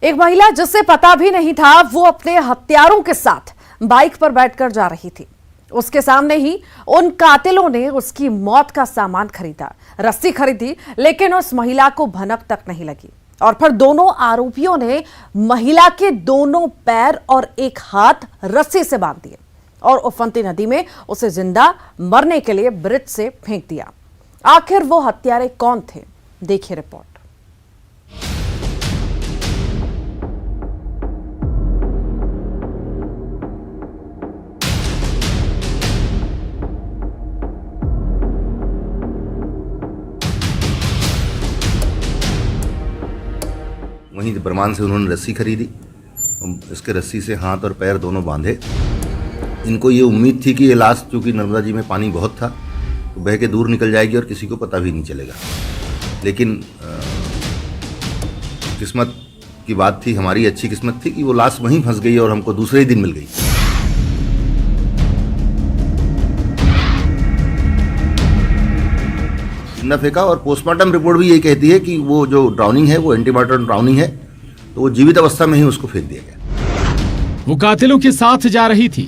एक महिला जिसे पता भी नहीं था वो अपने हत्यारों के साथ बाइक पर बैठकर जा रही थी। उसके सामने ही उन कातिलों ने उसकी मौत का सामान खरीदा, रस्सी खरीदी, लेकिन उस महिला को भनक तक नहीं लगी। और फिर दोनों आरोपियों ने महिला के दोनों पैर और एक हाथ रस्सी से बांध दिए और उफनती नदी में उसे जिंदा मरने के लिए ब्रिज से फेंक दिया। आखिर वो हत्यारे कौन थे, देखिए रिपोर्ट। वहीं बरमान से उन्होंने रस्सी खरीदी, इसके रस्सी से हाथ और पैर दोनों बांधे। इनको ये उम्मीद थी कि ये लाश, चूँकि नर्मदा जी में पानी बहुत था, तो बह के दूर निकल जाएगी और किसी को पता भी नहीं चलेगा। लेकिन किस्मत की बात थी, हमारी अच्छी किस्मत थी कि वो लाश वहीं फंस गई और हमको दूसरे ही दिन मिल गई। जिंदा फेंका और पोस्टमार्टम रिपोर्ट भी यही कहती है कि वो जो ड्राउनिंग है वो एंटीमार्टम ड्राउनिंग है, तो वो जीवित अवस्था में ही उसको फेंक दिया गया। वो कातिलों के साथ जा रही थी।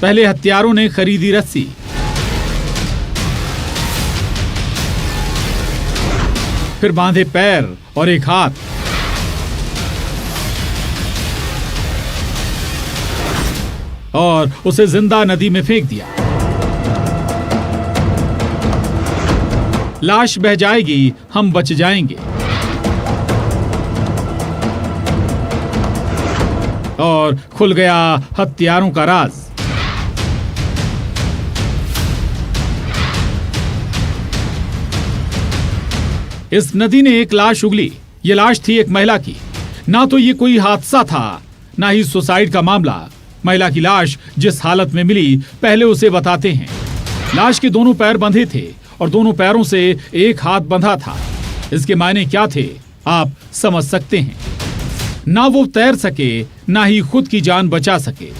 पहले हत्यारों ने खरीदी रस्सी, फिर बांधे पैर और एक हाथ, और उसे जिंदा नदी में फेंक दिया। लाश बह जाएगी, हम बच जाएंगे। और खुल गया हत्यारों का राज। इस नदी ने एक लाश उगली। ये लाश थी एक महिला की। ना तो ये कोई हादसा था, ना ही सुसाइड का मामला। महिला की लाश जिस हालत में मिली, पहले उसे बताते हैं। लाश के दोनों पैर बंधे थे और दोनों पैरों से एक हाथ बंधा था। इसके मायने क्या थे, आप समझ सकते हैं। ना वो तैर सके, ना ही खुद की जान बचा सके।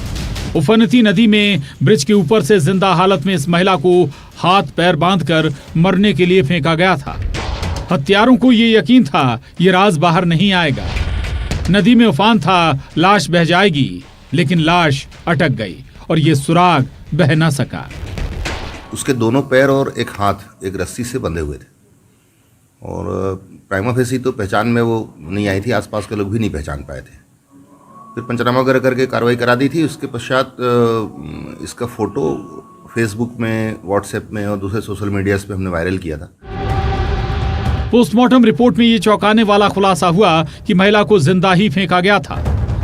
उफनती नदी में ब्रिज के ऊपर से जिंदा हालत में इस महिला को हाथ पैर बांधकर मरने के लिए फेंका गया था। हत्यारों को ये यकीन था ये राज बाहर नहीं आएगा। नदी में उफान था, लाश बह जाएगी, लेकिन लाश अटक गई और ये सुराग बह न सका। उसके दोनों पैर और एक हाथ एक रस्सी से बंधे हुए थे और प्राइमा फेसी तो पहचान में वो नहीं आई थी, आसपास के लोग भी नहीं पहचान पाए थे। फिर पंचनामा वगैरह करके कार्रवाई करा दी थी। उसके पश्चात इसका फोटो फेसबुक में, व्हाट्सएप में और दूसरे सोशल मीडियाज पे हमने वायरल किया था। पोस्टमार्टम रिपोर्ट में ये चौंकाने वाला खुलासा हुआ कि महिला को जिंदा ही फेंका गया था।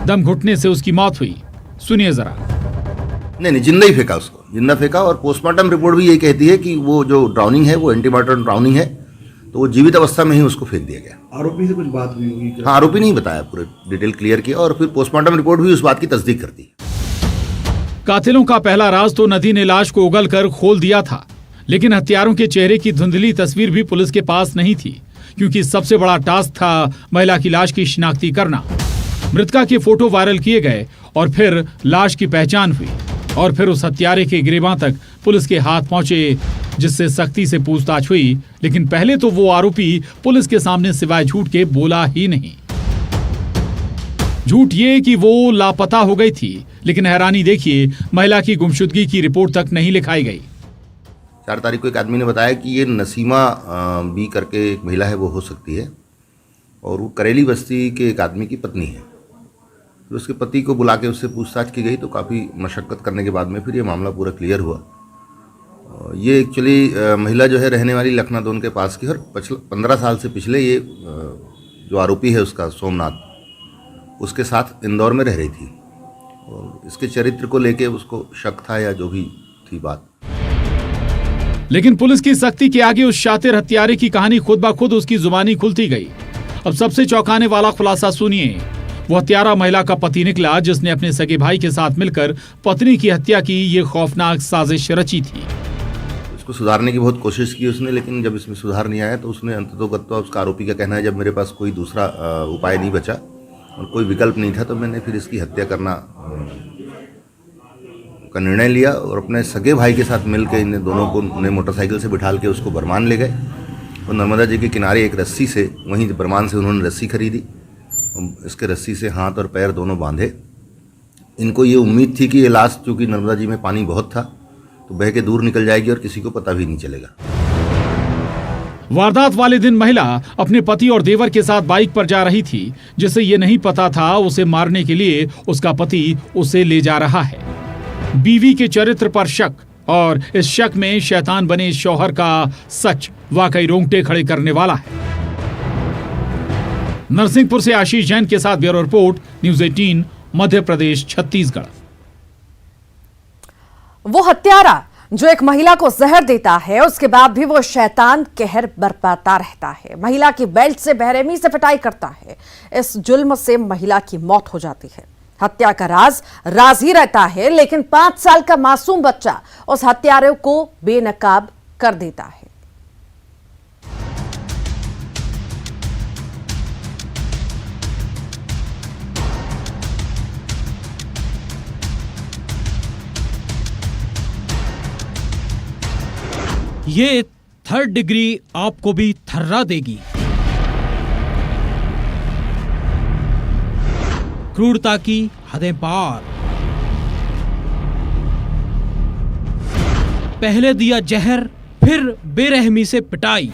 दम घुटने से उसकी मौत हुई। सुनिए जरा। नहीं, जिंदा ही फेंका, उसको जिंदा फेंका। और पोस्टमार्टम रिपोर्ट भी यही कहती है कि वो जो ड्राउनिंग है वो एंटीमार्टम ड्राउनिंग है, तो वो जीवित अवस्था में ही उसको फेंक दिया गया। आरोपी से कुछ बात हुई होगी? हाँ, आरोपी नहीं बताया, पूरे डिटेल क्लियर किया और फिर पोस्टमार्टम रिपोर्ट भी उस बात की तस्दीक करती है। कातिलों का पहला राज तो नदी ने लाश को उगलकर खोल दिया था, लेकिन हत्यारों के चेहरे की धुंधली तस्वीर भी पुलिस के पास नहीं थी, क्योंकि सबसे बड़ा टास्क था महिला की लाश की शिनाख्ती करना। मृतका के फोटो वायरल किए गए और फिर लाश की पहचान हुई और फिर उस हत्यारे के गिरेबां तक पुलिस के हाथ पहुंचे, जिससे सख्ती से पूछताछ हुई। लेकिन पहले तो वो आरोपी पुलिस के सामने सिवाय झूठ के बोला ही नहीं। झूठ ये कि वो लापता हो गई थी, लेकिन हैरानी देखिए, महिला की गुमशुदगी की रिपोर्ट तक नहीं लिखाई गई। 4 तारीख को एक आदमी ने बताया कि ये नसीमा बी करके एक महिला है, वो हो सकती है, और वो करेली बस्ती के एक आदमी की पत्नी है। फिर उसके पति को बुला के उससे पूछताछ की गई, तो काफ़ी मशक्क़त करने के बाद में फिर ये मामला पूरा क्लियर हुआ। ये एक्चुअली महिला जो है रहने वाली लखनऊ के पास की, और 15 साल से पिछले ये जो आरोपी है उसका सोमनाथ, उसके साथ इंदौर में रह रही थी और इसके चरित्र को लेके उसको शक था या जो भी थी बात। लेकिन पुलिस की सख्ती के आगे उस शातिर हत्यारे की कहानी खुद ब खुद उसकी जुबानी खुलती गई। अब सबसे चौंकाने वाला खुलासा सुनिए। वो हत्यारा महिला का पति निकला, जिसने अपने सगे भाई के साथ मिलकर पत्नी की हत्या की ये खौफनाक साजिश रची थी। उसको सुधारने की बहुत कोशिश की उसने, लेकिन जब इसमें सुधार नहीं आया तो उसने अंततोगत्वा, उसका आरोपी का कहना है, जब मेरे पास कोई दूसरा उपाय नहीं बचा और कोई विकल्प नहीं था, तो मैंने फिर इसकी हत्या करना का निर्णय लिया और अपने सगे भाई के साथ मिलकर इन दोनों को मोटरसाइकिल से बिठाल के उसको बरमान ले गए और नर्मदा जी के किनारे एक रस्सी से, वहीं बरमान से उन्होंने रस्सी खरीदी, इसके रस्सी से हाथ और पैर दोनों बांधे। इनको ये उम्मीद थी कि ये लाश, चूँकि नर्मदा जी में पानी बहुत था, तो बह के दूर निकल जाएगी और किसी को पता भी नहीं चलेगा। वारदात वाले दिन महिला अपने पति और देवर के साथ बाइक पर जा रही थी, जिसे ये नहीं पता था उसे मारने के लिए उसका पति उसे ले जा रहा है। बीवी के चरित्र पर शक और इस शक में शैतान बने शौहर का सच वाकई रोंगटे खड़े करने वाला है। नरसिंहपुर से आशीष जैन के साथ bureau report, news 18, Madhya Pradesh, Chhattisgarh. वो हत्यारा जो एक महिला को जहर देता है, उसके बाद भी वो शैतान कहर बरपाता रहता है। महिला की बेल्ट से बेरहमी से पिटाई करता है। इस जुल्म से महिला की मौत हो जाती है। हत्या का राज ही रहता है, लेकिन 5 साल का मासूम बच्चा उस हत्यारे को बेनकाब कर देता है। ये 3rd डिग्री आपको भी थर्रा देगी। क्रूरता की हदें पार। पहले दिया जहर, फिर बेरहमी से पिटाई।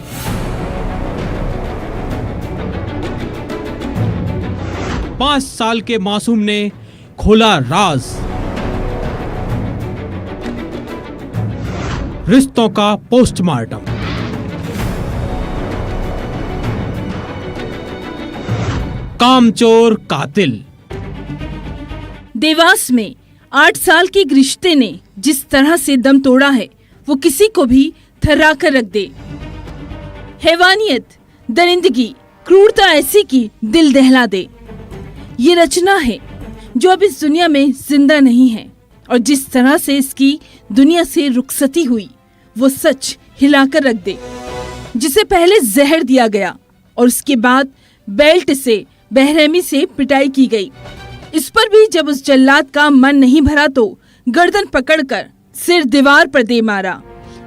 पांच साल के मासूम ने खोला राज। रिश्तों का पोस्टमार्टम। कामचोर कातिल। देवास में 8 साल के एक रिश्ते ने जिस तरह से दम तोड़ा है, वो किसी को भी थर्रा कर रख दे। हैवानियत, दरिंदगी, क्रूरता ऐसी की दिल दहला दे। ये रचना है जो अब इस दुनिया में जिंदा नहीं है, और जिस तरह से इसकी दुनिया से रुखसती हुई वो सच हिलाकर रख दे। जिसे पहले जहर दिया गया और उसके बाद बेल्ट से बेरहमी से पिटाई की गई। इस पर भी जब उस जल्लाद का मन नहीं भरा तो गर्दन पकड़कर सिर दीवार पर दे मारा।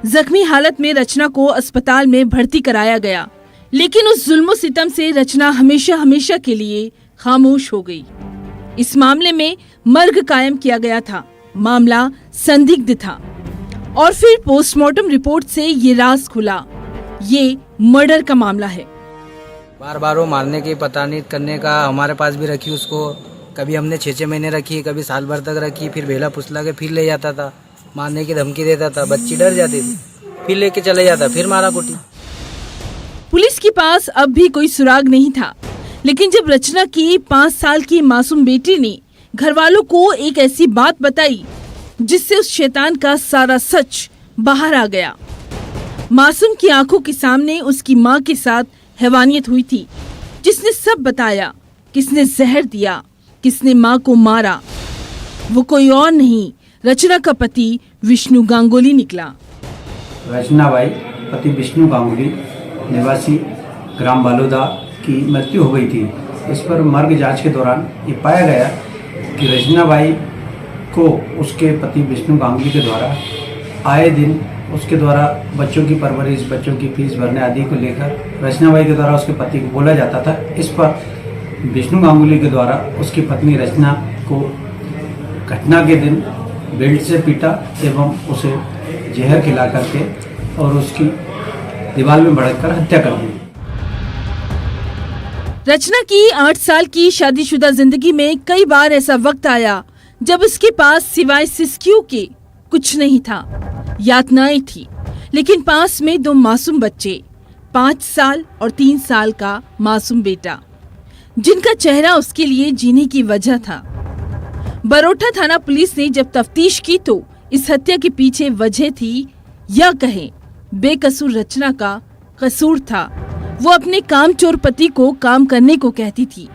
जख्मी हालत में रचना को अस्पताल में भर्ती कराया गया, लेकिन उस जुल्म सितम से रचना हमेशा हमेशा के लिए खामोश हो गई। इस मामले में मर्ग कायम किया गया था। मामला संदिग्ध था और फिर पोस्टमार्टम रिपोर्ट से ये राज खुला। ये मर्डर का मामला है। बार बार वो मारने की पता नहीं करने का, हमारे पास भी रखी उसको। कभी हमने 6-6 महीने रखी, कभी साल भर तक रखी, फिर बेला फुसला के फिर ले जाता था, मारने की धमकी देता था। बच्ची डर जाती थी, फिर लेके चले जाता, फिर मारा कुटी। पुलिस के पास अब भी कोई सुराग नहीं था, लेकिन जब रचना की 5 साल की मासूम बेटी ने घर वालों को एक ऐसी बात बताई जिससे उस शैतान का सारा सच बाहर आ गया। मासूम की आंखों के सामने उसकी माँ के साथ हैवानियत हुई थी, जिसने सब बताया। किसने जहर दिया, किसने माँ को मारा, वो कोई और नहीं, रचना का पति विष्णु गांगुली निकला। रचना बाई पति विष्णु गांगुली निवासी ग्राम बालोदा की मृत्यु हो गई थी। इस पर मर्ग जांच के दौरान ये पाया गया कि रचना बाई को उसके पति विष्णु गांगुली के द्वारा आए दिन उसके द्वारा बच्चों की परवरिश, बच्चों की फीस भरने आदि को लेकर रचना बाई के द्वारा उसके पति को बोला जाता था। इस पर विष्णु गांगुली के द्वारा उसकी पत्नी रचना को घटना के दिन बेल्ट से पीटा एवं उसे जहर खिला करके और उसकी दीवार में भड़क कर हत्या कर दी। रचना की 8 साल की शादीशुदा जिंदगी में कई बार ऐसा वक्त आया जब उसके पास सिवाय सिसकियों के कुछ नहीं था। यातनाएं थी, लेकिन पास में 2 मासूम बच्चे, 5 साल और 3 साल का मासूम बेटा, जिनका चेहरा उसके लिए जीने की वजह था। बरोठा थाना पुलिस ने जब तफ्तीश की तो इस हत्या के पीछे वजह थी, या कहें बेकसूर रचना का कसूर था। वो अपने कामचोर पति को काम करने को कहती थी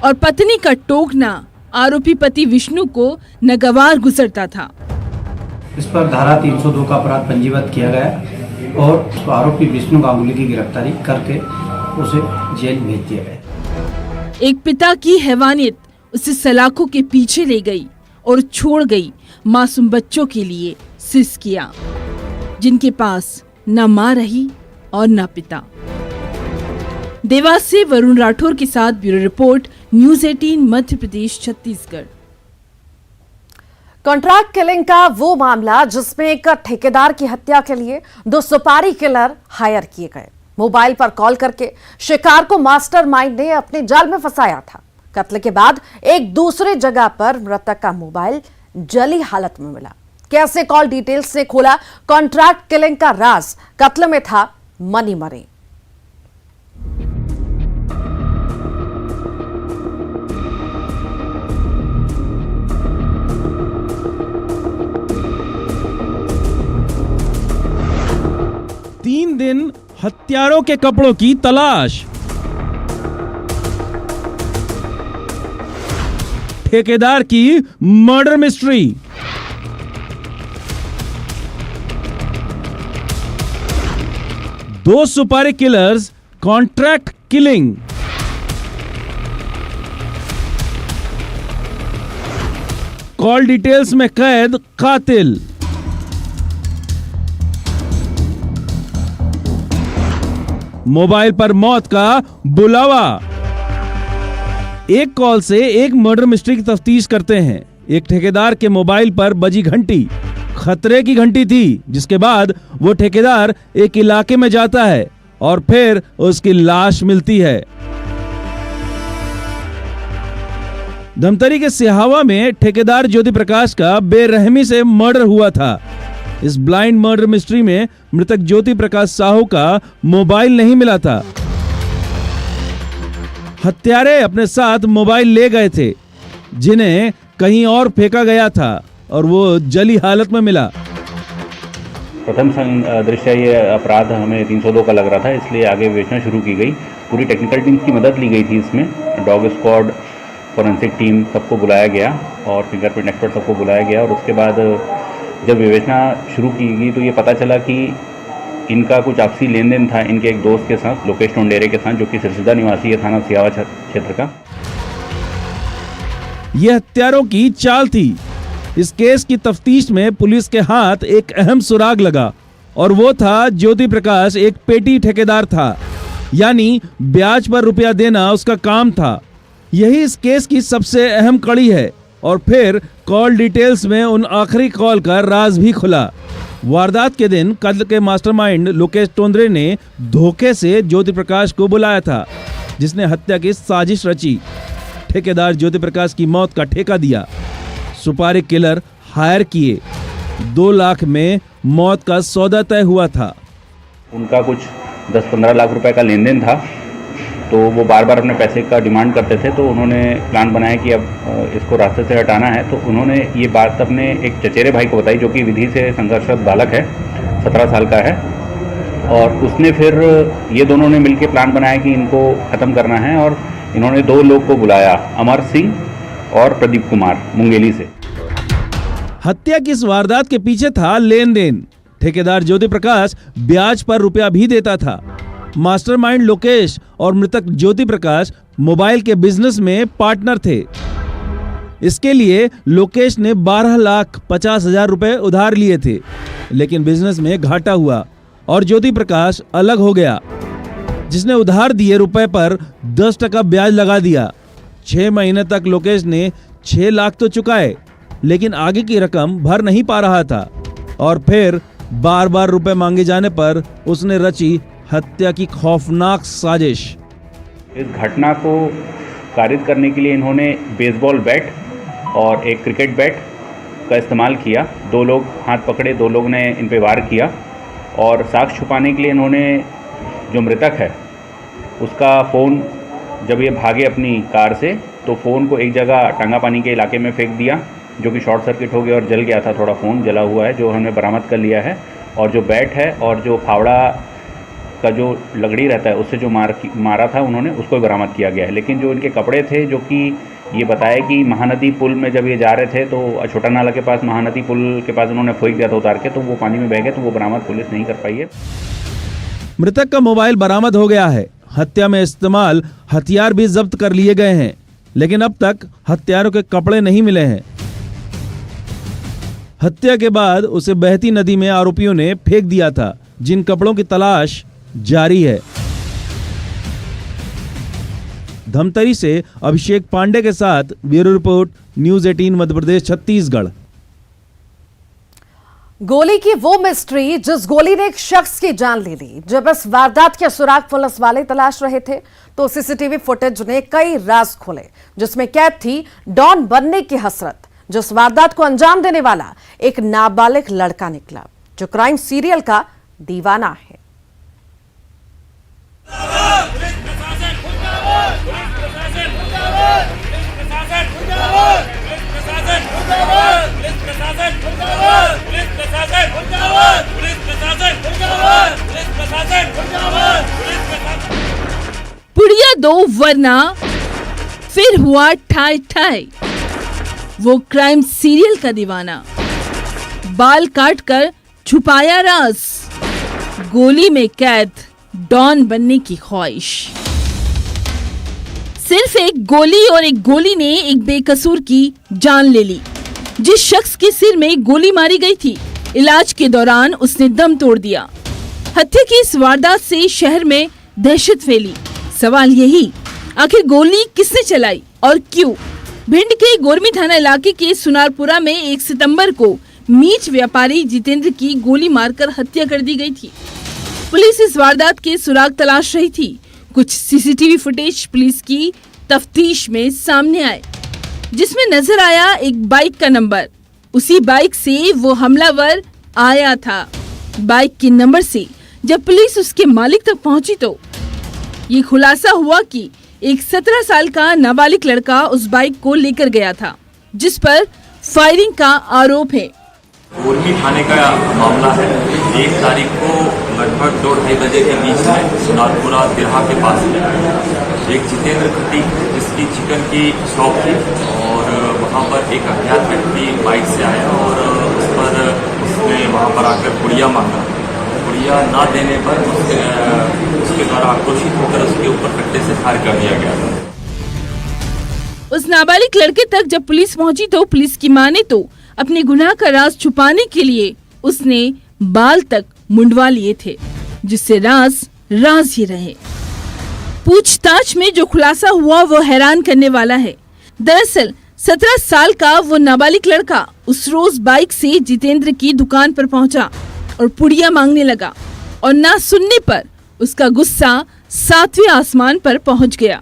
और पत्नी का टोकना आरोपी पति विष्णु को नागवार गुजरता था। इस पर धारा 302 का अपराध पंजीबद्ध किया गया और आरोपी विष्णु गांगुली की गिरफ्तारी करके उसे जेल भेज दिया गया। एक पिता की हैवानियत उसे सलाखों के पीछे ले गई और छोड़ गई मासूम बच्चों के लिए सिसकियां, जिनके पास न माँ रही और न पिता। देवास से वरुण राठौर के साथ bureau report, news 18 Madhya Pradesh Chhattisgarh. Contract killing का वो मामला जिसमें एक ठेकेदार की हत्या के लिए 2 सुपारी किलर हायर किए गए। मोबाइल पर कॉल करके शिकार को मास्टरमाइंड ने अपने जाल में फंसाया था। कत्ल के बाद एक दूसरे जगह पर मृतक का मोबाइल जली हालत में मिला। कैसे कॉल डिटेल्स से खोला कॉन्ट्रैक्ट किलिंग का राज, कत्ल में था मनी मरी। तीन दिन हत्यारों के कपड़ों की तलाश। ठेकेदार की मर्डर मिस्ट्री। दो सुपारी killers, contract killing. Call details में कैद कातिल। मोबाइल पर मौत का बुलावा। एक कॉल से एक मर्डर मिस्ट्री की तफ्तीश करते हैं। एक ठेकेदार के मोबाइल पर बजी घंटी खतरे की घंटी थी, जिसके बाद वो ठेकेदार एक इलाके में जाता है और फिर उसकी लाश मिलती है। धमतरी के सिहावा में ठेकेदार ज्योति प्रकाश का बेरहमी से मर्डर हुआ था। इस ब्लाइंड मर्डर मिस्ट्री में मृतक ज्योति प्रकाश साहू का मोबाइल नहीं मिला था। हत्यारे अपने साथ मोबाइल ले गए थे, जिन्हें कहीं और फेंका गया था और वो जली हालत में मिला। प्रथम दृश्य ये अपराध हमें 302 का लग रहा था, इसलिए आगे विवेचना शुरू की गई। पूरी टेक्निकल टीम की मदद ली गई थी इसमें। डॉग स्क्वाड, फोरेंसिक टीम सबको बुलाया गया और फिंगरप्रिंट एक्सपर्ट सबको बुलाया गया। और उसके बाद जब विवेचना शुरू की गई तो ये पता चला कि इनका कुछ आपसी लेन देन था इनके एक दोस्त के साथ, लोकेश टोंडेरे के साथ, जो कि सिरसिदा निवासी है, थाना सिहावा क्षेत्र का। यह हत्यारों की चाल थी। इस केस की तफ्तीश में पुलिस के हाथ एक अहम सुराग लगा और वो था ज्योति प्रकाश एक पेटी ठेकेदार था, यानी ब्याज पर रुपया देना उसका काम था। यही इस केस की सबसे अहम कड़ी है। और फिर कॉल डिटेल्स में उन आखिरी कॉल का राज भी खुला। वारदात के दिन कत्ल के मास्टरमाइंड लोकेश टोंडरे ने धोखे से ज्योति प्रकाश को बुलाया था, जिसने हत्या की साजिश रची। ठेकेदार ज्योति प्रकाश की मौत का ठेका दिया, सुपारी किलर हायर किए। 2 लाख में मौत का सौदा तय हुआ था। उनका कुछ 10-15 लाख रुपए का लेन देन था, तो वो बार बार अपने पैसे का डिमांड करते थे। तो उन्होंने प्लान बनाया कि अब इसको रास्ते से हटाना है। तो उन्होंने ये बात अपने एक चचेरे भाई को बताई, जो कि विधि से संघर्षरत बालक है, 17 साल का है। और उसने फिर ये दोनों ने मिलकर प्लान बनाया कि इनको ख़त्म करना है। और इन्होंने 2 लोग को बुलाया, अमर सिंह और प्रदीप कुमार मुंगेली से। हत्या की इस वारदात के पीछे था लेन देन। ठेकेदार ज्योति प्रकाश ब्याज पर रुपया भी देता था। मास्टरमाइंड लोकेश और मृतक ज्योति प्रकाश मोबाइल के बिजनेस में पार्टनर थे। इसके लिए लोकेश ने 12,50,000 रुपए उधार लिए थे, लेकिन बिजनेस में घाटा हुआ और ज्योति प्रकाश अलग हो गया, जिसने उधार दिए रुपए पर 10% ब्याज लगा दिया। 6 महीने तक लोकेश ने 6 लाख तो चुकाए, लेकिन आगे की रकम भर नहीं पा रहा था। और फिर बार बार रुपए मांगे जाने पर उसने रची हत्या की खौफनाक साजिश। इस घटना को कारित करने के लिए इन्होंने बेसबॉल बैट और एक क्रिकेट बैट का इस्तेमाल किया। 2 लोग हाथ पकड़े, 2 लोग ने इन पे वार किया। और साक्ष्य छुपाने के लिए इन्होंने जो मृतक है उसका फ़ोन, जब ये भागे अपनी कार से, तो फ़ोन को एक जगह टांगापानी के इलाके में फेंक दिया, जो कि शॉर्ट सर्किट हो गया और जल गया था। थोड़ा फ़ोन जला हुआ है, जो हमने बरामद कर लिया है। और जो बैट है और जो फावड़ा का जो लगड़ी रहता है, उससे जो मारा था उन्होंने, उसको बरामद किया गया है। लेकिन जो इनके कपड़े थे, जो कि ये बताया कि महानदी पुल में जब ये जा रहे थे तो छोटा नाला के पास, महानदी पुल के पास उन्होंने फेंक दिया था उतार के, तो वो पानी में बह गए, तो वो बरामद पुलिस नहीं कर पाई है। मृतक का मोबाइल बरामद हो गया है। हत्या में इस्तेमाल हथियार भी जब्त कर लिए गए हैं, लेकिन अब तक हत्यारों के कपड़े नहीं मिले हैं। हत्या के बाद उसे बहती नदी में आरोपियों ने फेंक दिया था। जिन कपड़ों की तलाश जारी है। धमतरी से अभिषेक पांडे के साथ bureau report, news 18 Madhya Pradesh, Chhattisgarh. गोली की वो मिस्ट्री जिस गोली ने एक शख्स की जान ले ली। जब इस वारदात के सुराग पुलिस वाले तलाश रहे थे तो सीसीटीवी फुटेज ने कई राज खोले, जिसमें कैद थी डॉन बनने की हसरत। जिस वारदात को अंजाम देने वाला एक नाबालिग लड़का निकला जो क्राइम सीरियल का दीवाना है। पुड़िया दो वरना फिर हुआ ठाई ठाई। वो क्राइम सीरियल का दीवाना, बाल काटकर छुपाया राज, गोली में कैद डॉन बनने की ख्वाहिश। सिर्फ एक गोली और एक गोली ने एक बेकसूर की जान ले ली। जिस शख्स के सिर में गोली मारी गई थी, इलाज के दौरान उसने दम तोड़ दिया। हत्या की इस वारदात से शहर में दहशत फैली। सवाल यही, आखिर गोली किसने चलाई और क्यों? भिंड के गोरमी थाना इलाके के सुनारपुरा में 1 सितंबर को मीट व्यापारी जितेंद्र की गोली मारकर हत्या कर दी गई थी। पुलिस इस वारदात के सुराग तलाश रही थी। कुछ सीसीटीवी फुटेज पुलिस की तफ्तीश में सामने आए, जिसमें नजर आया एक बाइक का नंबर। उसी बाइक से वो हमलावर आया था। बाइक के नंबर से जब पुलिस उसके मालिक तक पहुंची तो ये खुलासा हुआ कि एक 17 साल का नाबालिग लड़का उस बाइक को लेकर गया था, जिस पर फायरिंग का आरोप है। गोरमी थाने का मामला है। 1 तारीख को लगभग 2-2:30 बजे के बीच में सुनारपुरा तिरहा के पास में एक जितेंद्र खटीक, जिसकी चिकन की शॉप थी, और वहाँ पर एक अज्ञात व्यक्ति बाइक से आया और उसने वहाँ पर आकर पुड़िया मांगा। पुड़िया ना देने पर उसके द्वारा आक्रोशित होकर उसके ऊपर कट्टे से फायर कर दिया गया। उस नाबालिग लड़के तक जब पुलिस पहुंची तो पुलिस की माने तो अपने गुनाह का राज छुपाने के लिए उसने बाल तक मुंडवा लिए थे, जिससे राज ही रहे। पूछताछ में जो खुलासा हुआ वो हैरान करने वाला है। दरअसल 17 साल का वो नाबालिग लड़का उस रोज बाइक से जितेंद्र की दुकान पर पहुंचा और पुड़िया मांगने लगा, और ना सुनने पर उसका गुस्सा 7वें आसमान पर पहुंच गया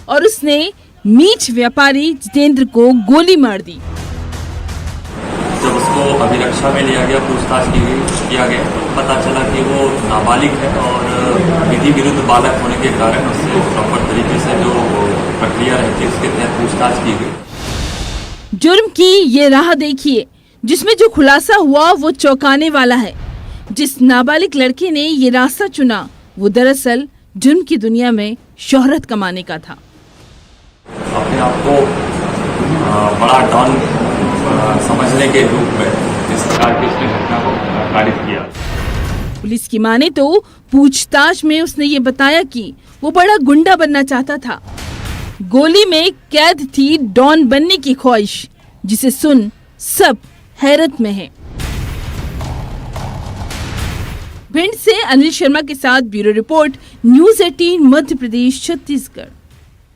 और उसने मीट व्यापारी जितेंद्र को गोली मार दी। जब उसको अभिरक्षा में लिया गया, पूछताछ किया गया तो पता चला कि वो नाबालिग है और विधि विरुद्ध बालक होने के कारण उससे प्रॉपर तरीके से जो प्रक्रिया रहती है उसके तहत पूछताछ की गई। जुर्म की ये राह देखिए, जिसमें जो खुलासा हुआ वो चौंकाने वाला है। जिस नाबालिग लड़के ने ये रास्ता चुना वो दरअसल जुर्म की दुनिया में शोहरत कमाने का था। अपने आप को बड़ा डॉन समझने के रूप में इस प्रकार की उसने घटना को कारित किया। पुलिस की माने तो पूछताछ में उसने ये बताया कि वो बड़ा गुंडा बनना चाहता था। गोली में कैद थी डॉन बनने की ख्वाहिश, जिसे सुन सब हैरत में है। भिंड से अनिल शर्मा के साथ bureau report, news 18 Madhya Pradesh, Chhattisgarh.